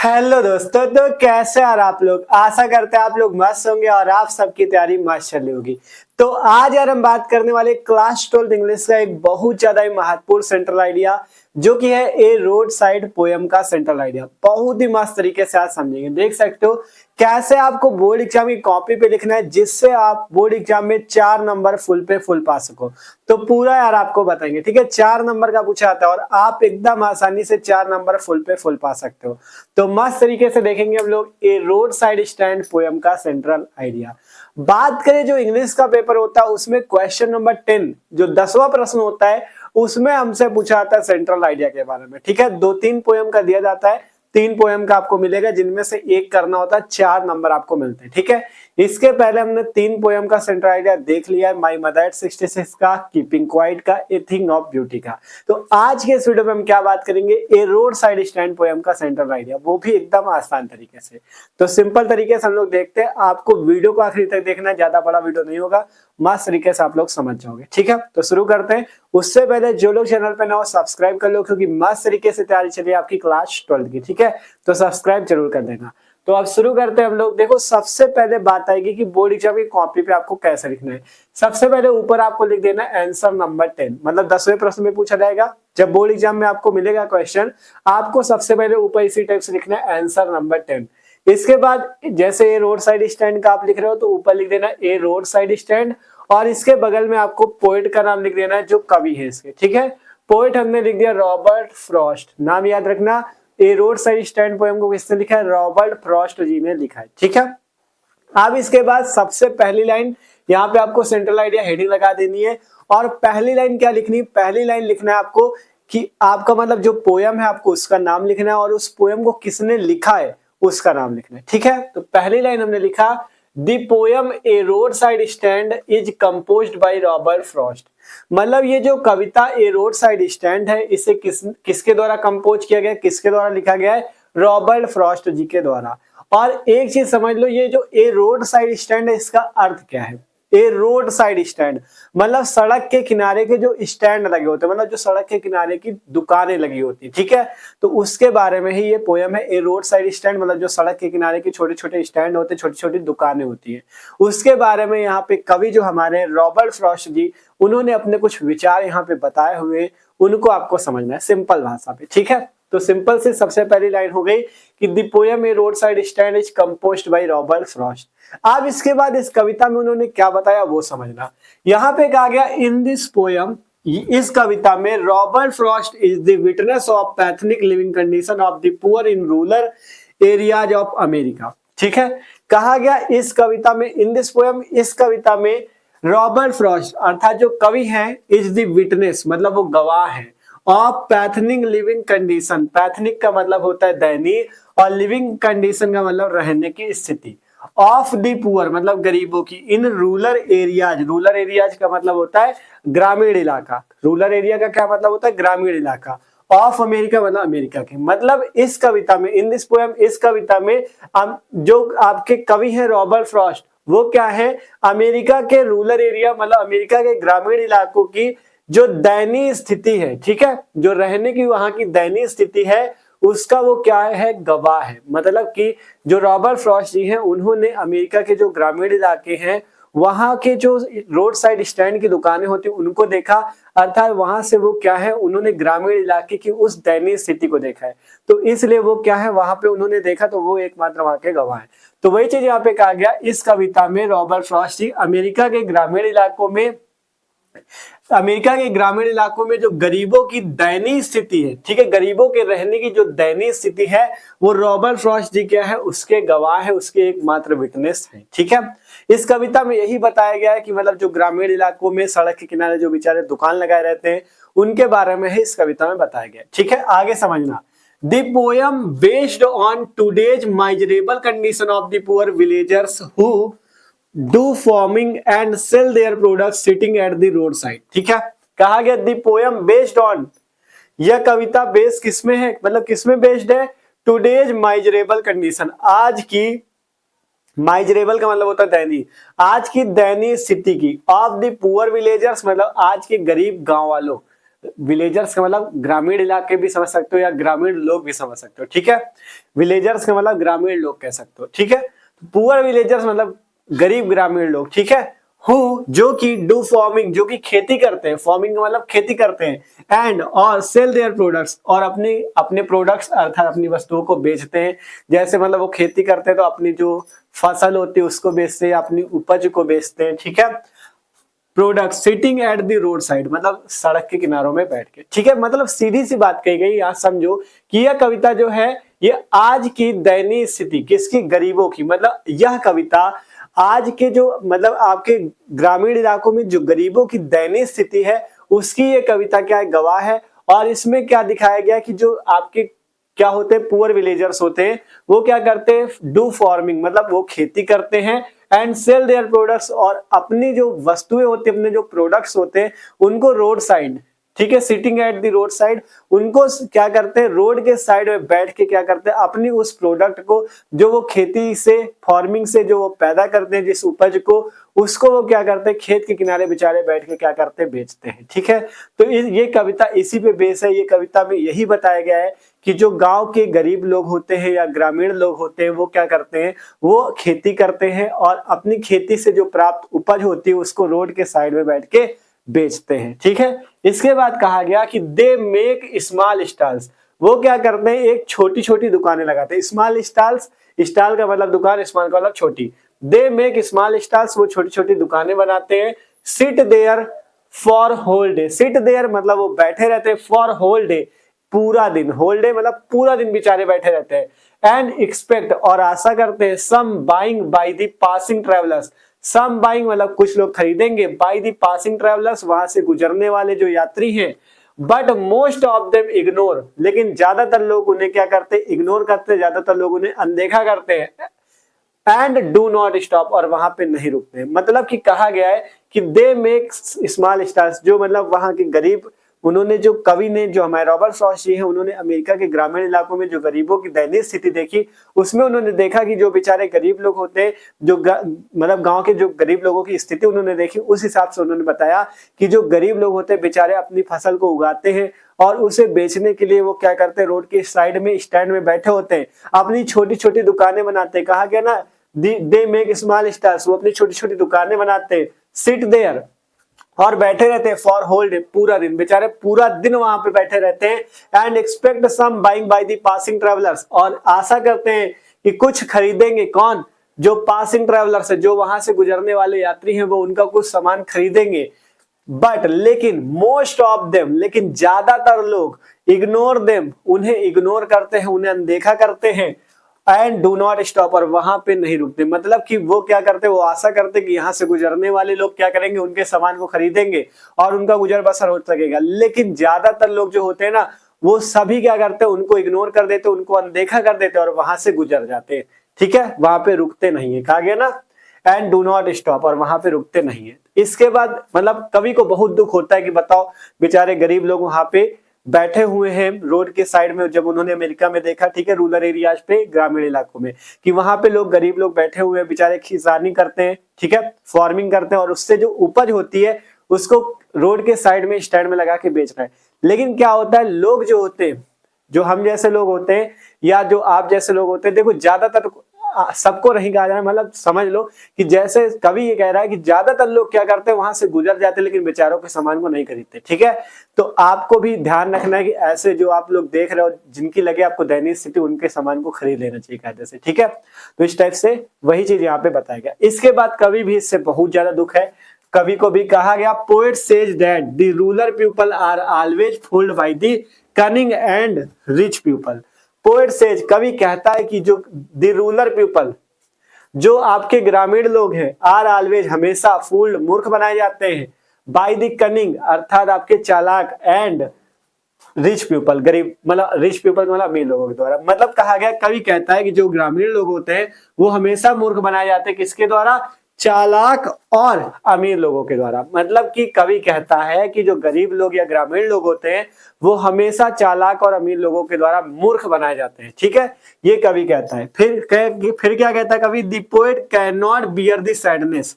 Hello दोस्तों, तो कैसे और आप लोग। आशा करते हैं आप लोग मस्त होंगे और आप सबकी तैयारी मस्त चल रही होगी। तो आज यार हम बात करने वाले क्लास 12 इंग्लिश का एक बहुत ज्यादा ही महत्वपूर्ण सेंट्रल आइडिया, जो कि है ए रोड साइड पोयम का सेंट्रल आइडिया। बहुत ही मस्त तरीके से आज समझेंगे। देख सकते हो कैसे आपको बोर्ड एग्जाम की कॉपी पे लिखना है, जिससे आप बोर्ड एग्जाम में 4 नंबर फुल पे फुल पा सको। तो पूरा यार आपको बताएंगे, ठीक है। 4 नंबर का पूछा आता है और आप एकदम आसानी से 4 नंबर फुल पे फुल पा सकते हो। तो मस्त तरीके से देखेंगे हम लोग ए रोड साइड स्टैंड पोयम का सेंट्रल आइडिया। बात करें जो इंग्लिश का पेपर होता है, उसमें क्वेश्चन नंबर 10 जो 10वां प्रश्न होता है, उसमें हमसे पूछा जाता है सेंट्रल आइडिया के बारे में, ठीक है। 2-3 पोयम का दिया जाता है, 3 पोयम का आपको मिलेगा, जिनमें से एक करना होता है, 4 नंबर आपको मिलते हैं, ठीक है। इसके पहले हमने 3 पोयम का सेंट्रल आइडिया देख लिया है, माई मदर 66 का, कीपिंग क्वाइट का, ए थिंग ऑफ ब्यूटी का। तो आज के इस वीडियो में हम क्या बात करेंगे, ए रोड साइड स्टैंड पोयम का सेंट्रल आइडिया, वो भी एकदम आसान तरीके से। तो सिंपल तरीके से हम लोग देखते हैं। आपको वीडियो को आखिरी तक देखना है, ज्यादा बड़ा वीडियो नहीं होगा, मस्त तरीके से आप लोग समझ जाओगे, ठीक है। तो शुरू करते हैं। उससे पहले जो लोग चैनल पे ना हो सब्सक्राइब कर लो, क्योंकि मस्त तरीके से तैयारी चलिए आपकी क्लास 12 की, ठीक है। तो सब्सक्राइब जरूर कर देना। तो अब शुरू करते हैं हम लोग। देखो, सबसे पहले बात आएगी कि बोर्ड एग्जाम की कॉपी पे आपको कैसे लिखना है। सबसे पहले ऊपर आपको लिख देना आंसर नंबर 10, मतलब 10वें प्रश्न में पूछा जाएगा। जब बोर्ड एग्जाम में आपको मिलेगा क्वेश्चन, आपको सबसे पहले ऊपर इसी टाइप से लिखना है आंसर नंबर 10। इसके बाद जैसे ए रोड साइड स्टैंड का आप लिख रहे हो, तो ऊपर लिख देना ए रोड साइड स्टैंड, और इसके बगल में आपको पोएट का नाम लिख देना है, जो कवि है इसके, ठीक है। पोएट हमने लिख दिया रॉबर्ट फ्रॉस्ट, नाम याद रखना। ए रोड साइड स्टैंड पोएम को किसने लिखा है, रॉबर्ट फ्रॉस्ट जी ने लिखा है, ठीक है। अब इसके बाद सबसे पहली लाइन, यहाँ पे आपको सेंट्रल आइडिया हेडिंग लगा देनी है, और पहली लाइन क्या लिखनी है, पहली लाइन लिखना है आपको कि आपका मतलब जो पोयम है आपको उसका नाम लिखना है, और उस पोयम को किसने लिखा है उसका नाम लिखना है, ठीक है। तो पहली लाइन हमने लिखा, the poem A road side stand is composed by Robert Frost. मतलब ये जो कविता ए रोड साइड स्टैंड है, इसे किसके द्वारा कंपोज किया गया, किसके द्वारा लिखा गया है, रॉबर्ट फ्रॉस्ट जी के द्वारा। और एक चीज समझ लो, ये जो ए रोड साइड स्टैंड है, इसका अर्थ क्या है। ए रोड साइड स्टैंड मतलब सड़क के किनारे के जो स्टैंड लगे होते हैं, मतलब जो सड़क के किनारे की दुकानें लगी होती है, ठीक है। तो उसके बारे में ही ये पोयम है। ए रोड साइड स्टैंड मतलब जो सड़क के किनारे की छोटे छोटे स्टैंड होते हैं, छोटी छोटी दुकानें होती है, उसके बारे में यहाँ पे कवि जो हमारे रॉबर्ट फ्रॉस्ट जी, उन्होंने अपने कुछ विचार यहाँ पे बताए हुए, उनको आपको समझना है सिंपल भाषा पे, ठीक है। तो सिंपल से सबसे पहली लाइन हो गई कि the poem A road side stand is composed by Robert Frost. अब इसके बाद इस कविता में उन्होंने क्या बताया वो समझना। यहाँ पे कहा गया इन दिस पोयम, इस कविता में Robert Frost is the witness of pathetic living condition of the poor in rural areas of America, ठीक है। कहा गया इस कविता में, इन दिस पोयम, इस कविता में रॉबर्ट फ्रॉस्ट अर्थात जो कवि हैं, इज द विटनेस मतलब वो गवाह है, ऑफ पैथनिक लिविंग कंडीशन, पैथनिक का मतलब होता है दयनीय, और लिविंग कंडीशन का मतलब रहने की स्थिति, ऑफ द पुअर मतलब गरीबों की, इन रूरल एरियाज, रूरल एरियाज का मतलब होता है ग्रामीण इलाका, रूरल एरिया का क्या मतलब होता है, ग्रामीण इलाका, ऑफ अमेरिका मतलब अमेरिका के। मतलब इस कविता में, इन दिस पोयम, इस कविता में जो आपके कवि हैं रॉबर्ट फ्रॉस्ट, वो क्या है, अमेरिका के रूरल एरिया मतलब अमेरिका के ग्रामीण इलाकों की जो दयनीय स्थिति है, ठीक है, जो रहने की वहां की दयनीय स्थिति है, उसका वो क्या है, गवाह है। मतलब कि जो रॉबर्ट फ्रॉस्ट जी हैं, उन्होंने अमेरिका के जो ग्रामीण इलाके हैं, वहां के जो रोड साइड स्टैंड की दुकानें होती उनको देखा, अर्थात वहां से वो क्या है, उन्होंने ग्रामीण इलाके की उस दयनीय स्थिति को देखा है। तो इसलिए वो क्या है, वहां पे उन्होंने देखा, तो वो एकमात्र वहां के गवाह है। तो वही चीज यहाँ पे कहा गया, इस कविता में रॉबर्ट फ्रॉस्ट जी अमेरिका के ग्रामीण इलाकों में, अमेरिका के ग्रामीण इलाकों में जो गरीबों की दयनीय स्थिति है, ठीक है, गरीबों के रहने की जो दयनीय स्थिति है, वो रॉबर्ट फ्रॉस्ट जी क्या है, उसके गवाह है, उसके एकमात्र विटनेस है, ठीक है। इस कविता में यही बताया गया है कि मतलब जो ग्रामीण इलाकों में सड़क के किनारे जो बेचारे दुकान लगाए रहते हैं, उनके बारे में ही इस कविता में बताया गया, ठीक है। आगे समझना, the poem based on today's miserable condition of the poor villagers who do farming and sell their products sitting at the road side, ठीक है। कहा गया द पोयम बेस्ड ऑन, यह कविता बेस्ड किसमें है, मतलब किसमें बेस्ड है, टुडेज माइजरेबल कंडीशन, आज की, माइजरेबल का मतलब होता है दयनीय, आज की दयनीय स्थिति की, ऑफ द पुअर विलेजर्स मतलब आज के गरीब गांव वालों, विलेजर्स का मतलब ग्रामीण इलाके भी समझ सकते हो या ग्रामीण लोग भी समझ सकते हो, ठीक है। विलेजर्स का मतलब ग्रामीण लोग कह सकते हो, ठीक है। पुअर विलेजर्स मतलब गरीब ग्रामीण लोग, ठीक है। हु जो कि डू फार्मिंग जो कि खेती करते हैं, फार्मिंग का मतलब खेती करते हैं, एंड और सेल देयर प्रोडक्ट्स और अपने अपने प्रोडक्ट्स अर्थात अपनी वस्तुओं को बेचते हैं। जैसे मतलब वो खेती करते हैं तो अपनी जो फसल होती है उसको बेचते हैं, अपनी उपज को बेचते हैं, ठीक है। Product sitting at the road side मतलब सड़क के किनारों में बैठ के, ठीक है। मतलब सीधी सी बात कही गई, यहाँ समझो कि यह कविता जो है ये आज की दयनीय स्थिति किसकी, गरीबों की। मतलब यह कविता आज के जो मतलब आपके ग्रामीण इलाकों में जो गरीबों की दयनीय स्थिति है उसकी ये कविता क्या है, गवाह है। और इसमें क्या दिखाया गया कि जो आपके क्या होते हैं, पुअर विलेजर्स होते हैं, वो क्या करते हैं, डू फार्मिंग मतलब वो खेती करते हैं, एंड सेल देयर प्रोडक्ट्स और अपनी जो वस्तुएं होती है, अपने जो प्रोडक्ट्स होते हैं उनको रोड साइड, ठीक है, sitting at the road side, उनको क्या करते हैं, रोड के साइड में बैठ के क्या करते हैं, अपनी उस प्रोडक्ट को जो वो खेती से फार्मिंग से जो वो पैदा करते हैं जिस उपज को, उसको वो क्या करते हैं, खेत के किनारे बेचारे बैठ के क्या करते हैं, बेचते हैं, ठीक है। तो ये कविता इसी पे बेस है। ये कविता में यही बताया गया है कि जो गांव के गरीब लोग होते हैं या ग्रामीण लोग होते हैं वो क्या करते हैं, वो खेती करते हैं और अपनी खेती से जो प्राप्त उपज होती है उसको रोड के साइड में बैठ के बेचते हैं, ठीक है। इसके बाद कहा गया कि दे मेक स्मॉल स्टॉल्स, वो क्या करते हैं, एक छोटी छोटी दुकानें लगाते हैं। स्मॉल स्टॉल्स, स्टॉल का मतलब दुकान, स्मॉल का मतलब छोटी। दे मेक स्मॉल स्टॉल्स, वो छोटी छोटी दुकानें बनाते हैं। Sit there for whole day, sit there मतलब वो बैठे रहते हैं, फॉर होल डे पूरा दिन, होल डे मतलब पूरा दिन बेचारे बैठे रहते हैं। एंड एक्सपेक्ट और आशा करते हैं, some buying by the passing travellers, some buying मतलब कुछ लोग खरीदेंगे, बाय द पासिंग ट्रेवलर्स वहां से गुजरने वाले जो यात्री हैं। But most of them ignore, लेकिन ज्यादातर लोग उन्हें क्या करते हैं, इग्नोर करते हैं, ज्यादातर लोग उन्हें अनदेखा करते हैं। एंड डू नॉट स्टॉप और वहां पे नहीं रुकते। मतलब कि कहा गया है कि दे मेक स्मॉल स्टार्स, जो मतलब वहां के गरीब, उन्होंने जो कवि ने, जो हमारे रॉबर्ट फ्रॉस्ट जी हैं, उन्होंने अमेरिका के ग्रामीण इलाकों में जो गरीबों की दयनीय स्थिति देखी, उसमें उन्होंने देखा कि जो बेचारे गरीब लोग होते हैं, जो मतलब गांव के जो गरीब लोगों की स्थिति उन्होंने देखी, उस हिसाब से उन्होंने बताया कि जो गरीब लोग होते हैं बेचारे अपनी फसल को उगाते हैं और उसे बेचने के लिए वो क्या करते हैं, रोड के साइड में स्टैंड में बैठे होते हैं, अपनी छोटी छोटी दुकानें बनाते हैं। कहा गया ना, दे मेक स्मॉल स्टॉल्स, वो अपनी छोटी छोटी दुकानें बनाते हैं। सिट देयर और बैठे रहते हैं, फॉर होल डे पूरा दिन, बेचारे पूरा दिन वहां पे बैठे रहते हैं। And expect some buying by the passing travellers और आशा करते हैं कि कुछ खरीदेंगे, कौन, जो पासिंग ट्रेवलर्स है, जो वहां से गुजरने वाले यात्री हैं, वो उनका कुछ सामान खरीदेंगे। बट लेकिन मोस्ट ऑफ देम, लेकिन ज्यादातर लोग, इग्नोर देम उन्हें इग्नोर करते हैं, उन्हें अनदेखा करते हैं। एंड डू नॉट स्टॉप और वहां पे नहीं रुकते। मतलब कि वो क्या करते, वो आशा करते कि यहाँ से गुजरने वाले लोग क्या करेंगे, उनके सामान को खरीदेंगे और उनका गुजर बसर हो सकेगा। लेकिन ज्यादातर लोग जो होते हैं ना, वो सभी क्या करते हैं, उनको इग्नोर कर देते, उनको अनदेखा कर देते और वहां से गुजर जाते हैं, ठीक है, वहां पे रुकते नहीं है। कहा गया ना, एंड डू नॉट स्टॉप और वहां पे रुकते नहीं है। इसके बाद मतलब कवि को बहुत दुख होता है कि बताओ बेचारे गरीब लोग वहां पे बैठे हुए हैं रोड के साइड में। जब उन्होंने अमेरिका में देखा, ठीक है, रूरल एरियाज पे, ग्रामीण इलाकों में, कि वहां पे लोग, गरीब लोग बैठे हुए हैं, बेचारे किसानी करते हैं, ठीक है, फार्मिंग करते हैं और उससे जो उपज होती है उसको रोड के साइड में स्टैंड में लगा के बेच रहे हैं। लेकिन क्या होता है, लोग जो होते हैं, जो हम जैसे लोग होते हैं या जो आप जैसे लोग होते हैं, देखो ज्यादातर सबको नहीं कहा जाए, मतलब समझ लो कि जैसे कवि ये कह रहा है कि ज्यादातर लोग क्या करते हैं, वहां से गुजर जाते हैं लेकिन बेचारों के सामान को नहीं खरीदते, ठीक है। तो आपको भी ध्यान रखना है कि ऐसे जो आप लोग देख रहे हो, जिनकी लगे आपको दयनीय स्थिति, उनके सामान को खरीद लेना चाहिए कायदे से, ठीक है। तो इस टाइप से वही चीज यहाँ पे बताया गया। इसके बाद कवि भी इससे बहुत ज्यादा दुख है। कवि को भी कहा गया, poet says that the rural people are always fooled by the cunning and rich people. Poet says, कवि कहता है कि जो द रूरल पीपल, जो आपके ग्रामीण लोग हैं, आर ऑलवेज हमेशा, फूल्ड मूर्ख बनाए जाते हैं, बाय द कनिंग अर्थात आपके चालाक, एंड रिच पीपल गरीब, मतलब रिच पीपल मतलब अमीर लोगों के द्वारा। मतलब कहा गया, कवि कहता है कि जो ग्रामीण लोग होते हैं वो हमेशा मूर्ख बनाए जाते हैं, किसके द्वारा, चालाक और अमीर लोगों के द्वारा। मतलब कि कवि कहता है कि जो गरीब लोग या ग्रामीण लोग होते हैं वो हमेशा चालाक और अमीर लोगों के द्वारा मूर्ख बनाए जाते हैं, ठीक है, ये कवि कहता है। फिर क्या कहता है कवि, the poet can not bear the sadness.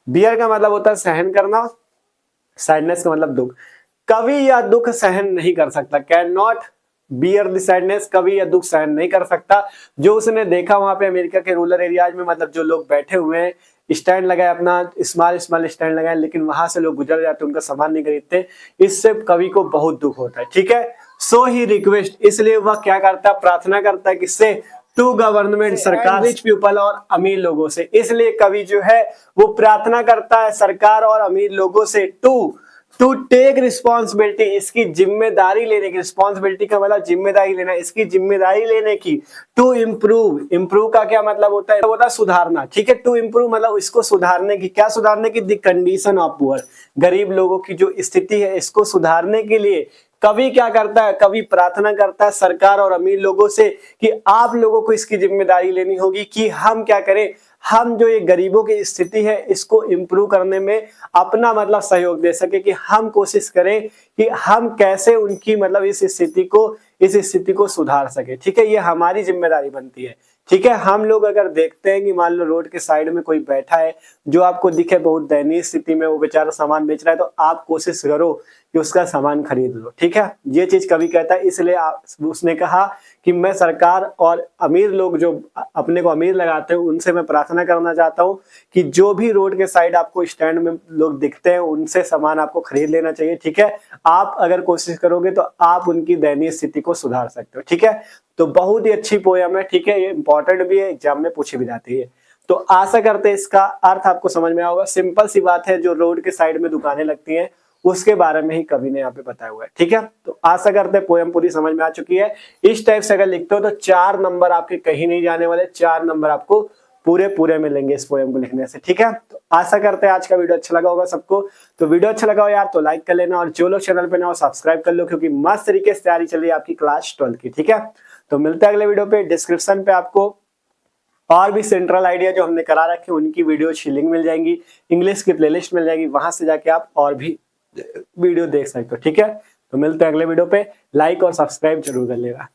Bear का मतलब होता है सहन करना, सैडनेस का मतलब दुख। कभी यह दुख सहन नहीं कर सकता, can not bear the sadness, कभी यह दुख सहन नहीं कर सकता। जो उसने देखा वहां पे अमेरिका के रूरल एरियाज में, मतलब जो लोग बैठे हुए हैं, स्टैंड लगाए अपना, स्मॉल स्मॉल स्टैंड लगाए, लेकिन वहां से लोग गुजर जाते, उनका सामान नहीं खरीदते, इससे कवि को बहुत दुख होता है। ठीक है, सो ही रिक्वेस्ट, इसलिए वह क्या करता है, प्रार्थना करता है, किससे, टू गवर्नमेंट, सरकार, रिच पीपल, और अमीर लोगों से। इसलिए कवि जो है वो प्रार्थना करता है सरकार और अमीर लोगों से, टू टेक रिस्पॉन्सिबिलिटी, इसकी जिम्मेदारी लेने की, रिस्पॉन्सिबिलिटी का मतलब जिम्मेदारी लेना, इसकी जिम्मेदारी लेने की, टू इम्प्रूव, इम्प्रूव का क्या मतलब होता है सुधारना। ठीक है, टू इम्प्रूव मतलब इसको सुधारने की, क्या सुधारने की, द कंडीशन ऑफ पुअर, गरीब लोगों की जो स्थिति है इसको सुधारने के लिए कवि क्या करता है, कवि प्रार्थना करता है सरकार और अमीर लोगों से कि आप लोगों को इसकी जिम्मेदारी लेनी होगी कि हम क्या करें, हम जो ये गरीबों की स्थिति है इसको इम्प्रूव करने में अपना मतलब सहयोग दे सके, कि हम कोशिश करें कि हम कैसे उनकी मतलब इस स्थिति को सुधार सके। ठीक है, ये हमारी जिम्मेदारी बनती है। ठीक है, हम लोग अगर देखते हैं कि मान लो रोड के साइड में कोई बैठा है जो आपको दिखे बहुत दयनीय स्थिति में, वो बेचारा सामान बेच रहा है, तो आप कोशिश करो कि उसका सामान खरीद लो। ठीक है, ये चीज कवि कहता है। इसलिए उसने कहा कि मैं सरकार और अमीर लोग जो अपने को अमीर लगाते हैं उनसे मैं प्रार्थना करना चाहता हूँ कि जो भी रोड के साइड आपको स्टैंड में लोग दिखते हैं उनसे सामान आपको खरीद लेना चाहिए। ठीक है, आप अगर कोशिश करोगे तो आप उनकी दयनीय स्थिति को सुधार सकते हो। ठीक है, तो बहुत ही अच्छी पोयम है। ठीक है, ये इंपॉर्टेंट भी है, एग्जाम में पूछी भी जाती है। तो आशा करते हैं इसका अर्थ आपको समझ में आया होगा। सिंपल सी बात है, जो रोड के साइड में दुकानें लगती हैं उसके बारे में ही कवि ने यहाँ पे बताया हुआ है। ठीक है, तो आशा करते हैं पोयम पूरी समझ में आ चुकी है। इस टाइप से अगर लिखते हो तो 4 नंबर आपके कहीं नहीं जाने वाले, 4 नंबर आपको पूरे मिलेंगे इस पोयम को लिखने से। ठीक है, तो आशा करते हैं आज का वीडियो अच्छा लगा होगा सबको। तो वीडियो अच्छा लगा हो यार तो लाइक कर लेना, और जो लोग चैनल पे ना हो सब्सक्राइब कर लो, क्योंकि मस्त तरीके से तैयारी चल रही है आपकी क्लास 12 की। ठीक है, तो मिलते हैं अगले वीडियो पे। डिस्क्रिप्शन पे आपको और भी सेंट्रल आइडिया जो हमने करा रखे उनकी वीडियो की लिंक मिल जाएंगी, इंग्लिश की प्लेलिस्ट मिल जाएगी, वहां से जाके आप और भी वीडियो देख सकते हो। ठीक है, तो मिलते हैं अगले वीडियो पे। लाइक और सब्सक्राइब जरूर कर लेगा।